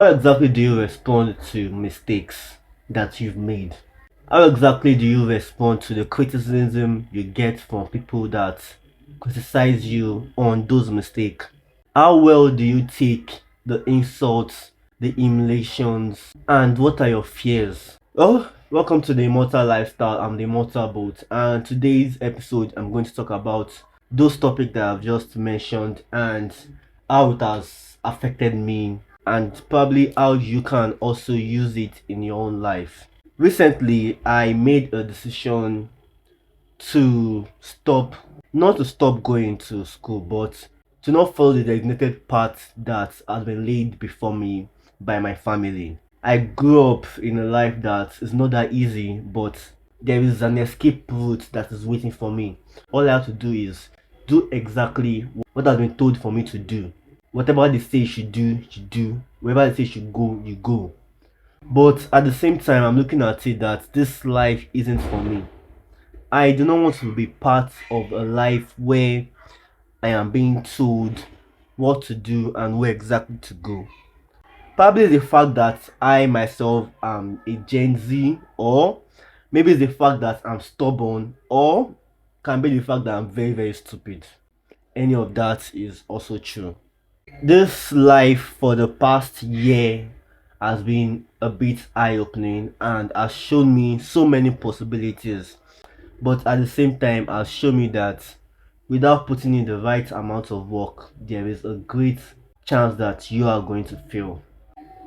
How exactly do you respond to mistakes that you've made? How exactly do you respond to the criticism you get from people that criticize you on those mistakes? How well do you take the insults, the humiliations, and what are your fears? Well, welcome to the Immortal Lifestyle. I'm the Immortal Bolt, and today's episode I'm going to talk about those topics that I've just mentioned and how it has affected me, and probably how you can also use it in your own life. Recently, I made a decision to stop, not to stop going to school, but to not follow the designated path that has been laid before me by my family. I grew up in a life that is not that easy, but there is an escape route that is waiting for me. All I have to do is do exactly what has been told for me to do. Whatever they say you should do, you do. Wherever they say you should go, you go. But at the same time, I'm looking at it that this life isn't for me. I do not want to be part of a life where I am being told what to do and where exactly to go. Probably the fact that I myself am a Gen Z, or maybe it's the fact that I'm stubborn, or can be the fact that I'm very, very stupid. Any of that is also true. This life for the past year has been a bit eye-opening and has shown me so many possibilities, but at the same time has shown me that without putting in the right amount of work, there is a great chance that you are going to fail.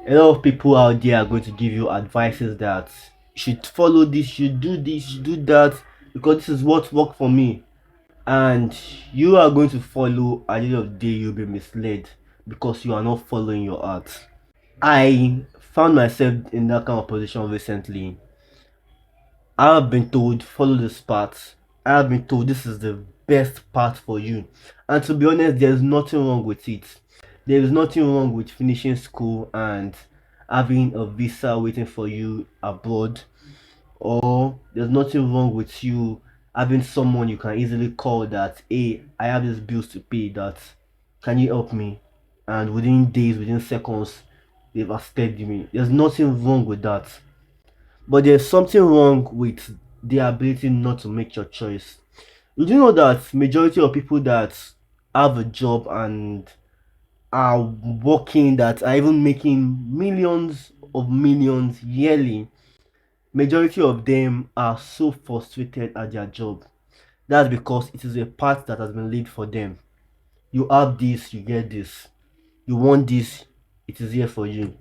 A lot of people out there are going to give you advices that you should follow this, you should do this, you should do that, because this is what worked for me. And you are going to follow, at the end of the day, you'll be misled because you are not following your heart. I found myself in that kind of position recently. I have been told follow this path. I have been told this is the best path for you. And to be honest, there's nothing wrong with it. There is nothing wrong with finishing school and having a visa waiting for you abroad. Or there's nothing wrong with you having someone you can easily call that, hey, I have these bills to pay, that can you help me? And within days, within seconds, they've assisted me. There's nothing wrong with that. But there's something wrong with the ability not to make your choice. You do know that majority of people that have a job and are working, that are even making millions of millions yearly, majority of them are so frustrated at their job. That's because it is a path that has been laid for them. You have this, you get this. You want this, it is here for you.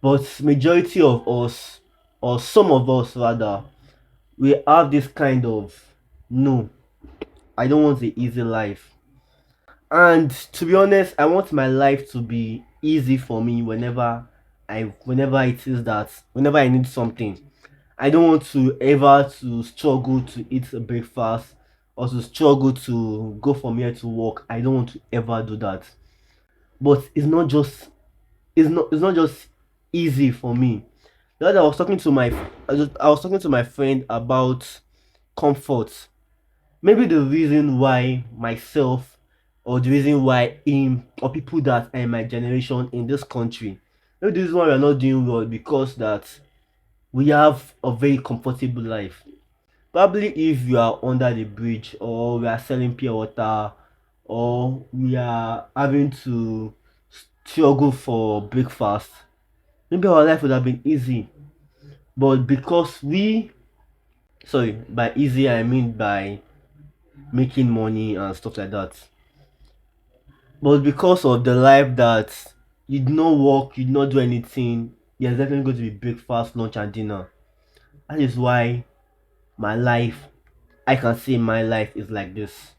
But majority of us, or some of us rather, we have this kind of, no, I don't want the easy life. And to be honest, I want my life to be easy for me whenever it is that whenever I need something. I don't want to ever to struggle to eat a breakfast or to struggle to go from here to work. I don't want to ever do that. But it's not just easy for me. The other I was talking to my I was talking to my friend about comfort. Maybe the reason why myself, or the reason why him or people that are in my generation in this country, maybe the reason why we are not doing well because that we have a very comfortable life. Probably if you are under the bridge, or we are selling pure water, or we are having to struggle for breakfast, maybe our life would have been easy. But because sorry, by easy I mean by making money and stuff like that. But because of the life that you do not work, you do not do anything, there's definitely going to be breakfast, lunch, and dinner. That is why my life, I can say my life is like this.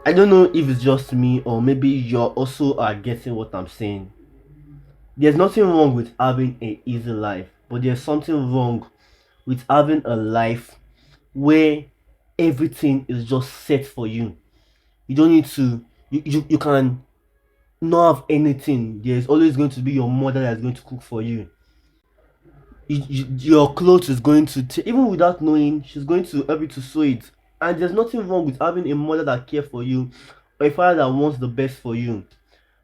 I don't know if it's just me, or maybe you're also are getting what I'm saying. There's nothing wrong with having a easy life, but there's something wrong with having a life where everything is just set for you. You don't need to, you can not have anything. There's always going to be your mother that's going to cook for you. Your clothes is going to even without knowing, she's going to help you to sew it. And there's nothing wrong with having a mother that cares for you, or a father that wants the best for you.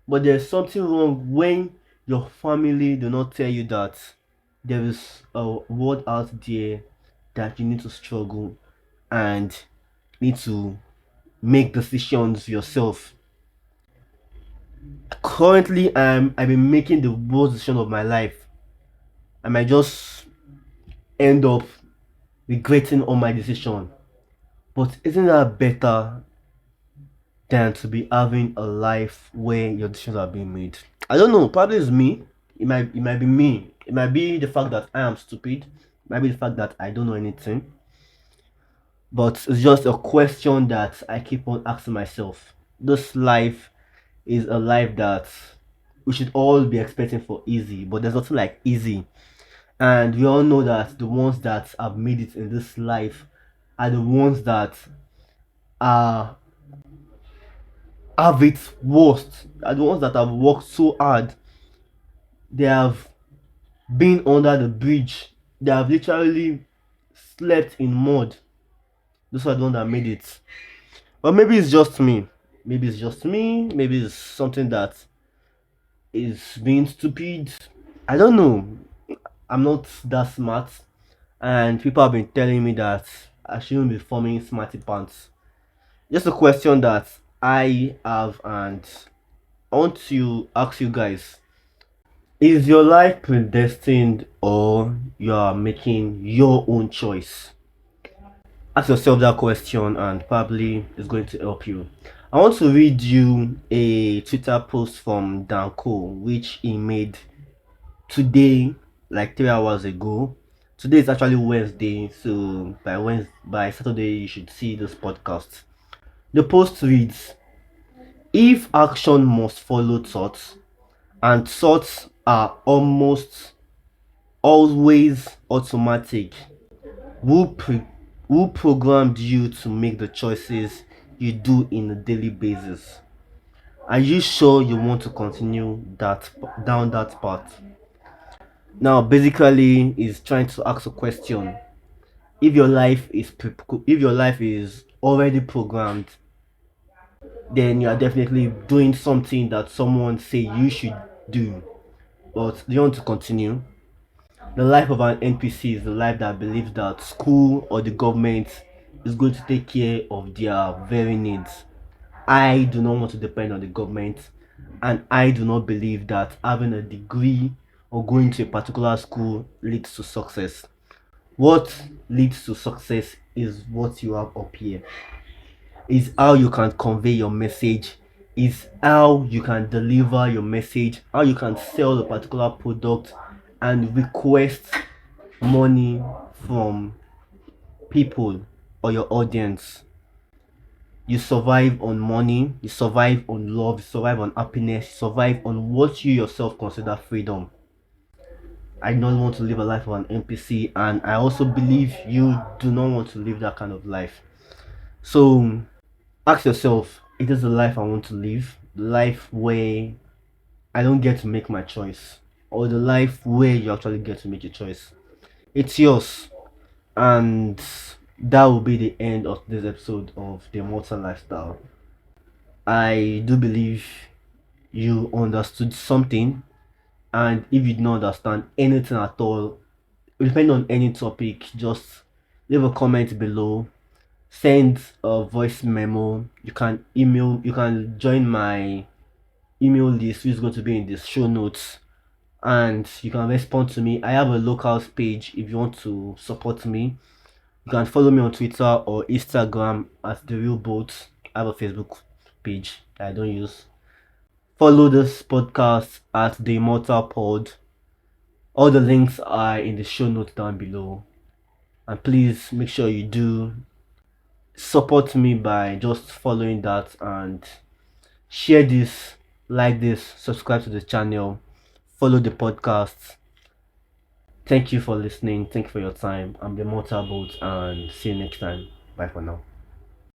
But there's something wrong when your family do not tell you that there is a world out there that you need to struggle and need to make decisions yourself. Currently, I've been making the worst decision of my life. I might just end up regretting all my decision. But isn't that better than to be having a life where your decisions are being made? I don't know. Probably it's me. It might be me. It might be the fact that I am stupid. It might be the fact that I don't know anything. But it's just a question that I keep on asking myself. This life is a life that we should all be expecting for easy, but there's nothing like easy. And we all know that the ones that have made it in this life are the ones that are have it worst, are the ones that have worked so hard. They have been under the bridge. They have literally slept in mud. Those are the ones that made it. But maybe it's just me. Maybe it's just me. Maybe it's something that is being stupid. I don't know. I'm not that smart. And people have been telling me that I shouldn't be forming smarty pants. Just a question that I have, and I want to ask you guys: is your life predestined, or you are making your own choice? Ask yourself that question, and probably it's going to help you. I want to read you a Twitter post from Danko, which he made today, like 3 hours ago. Today is actually Wednesday, so by Saturday you should see this podcast. The post reads: if action must follow thoughts, and thoughts are almost always automatic, who pre- who programmed you to make the choices you do in a daily basis? Are you sure you want to continue that down that path? Now, basically, is trying to ask a question. If your life is if your life is already programmed, then you are definitely doing something that someone say you should do. But do you want to continue? The life of an NPC is the life that believes that school or the government is going to take care of their very needs. I do not want to depend on the government, and I do not believe that having a degree or going to a particular school leads to success. What leads to success is what you have up here, is how you can convey your message, is how you can deliver your message, how you can sell a particular product and request money from people or your audience. You survive on money, you survive on love, you survive on happiness, you survive on what you yourself consider freedom. I don't want to live a life of an NPC, and I also believe you do not want to live that kind of life. So ask yourself, it is the life I want to live, the life where I don't get to make my choice, or the life where you actually get to make your choice. It's yours. And that will be the end of this episode of the Immortal Lifestyle. I do believe you understood something, and if you did not understand anything at all, depending on any topic, just leave a comment below, send a voice memo. You can email, you can join my email list, which is going to be in the show notes, and you can respond to me. I have a locals page if you want to support me. You can follow me on Twitter or Instagram at The Real Bolt. I have a Facebook page that I don't use. Follow this podcast at The Immortal Pod. All the links are in the show notes down below. And please make sure you do support me by just following that, and share this, like this, subscribe to the channel, follow the podcast. Thank you for listening. Thank you for your time. I'm the Immortal Bolt, and see you next time. Bye for now.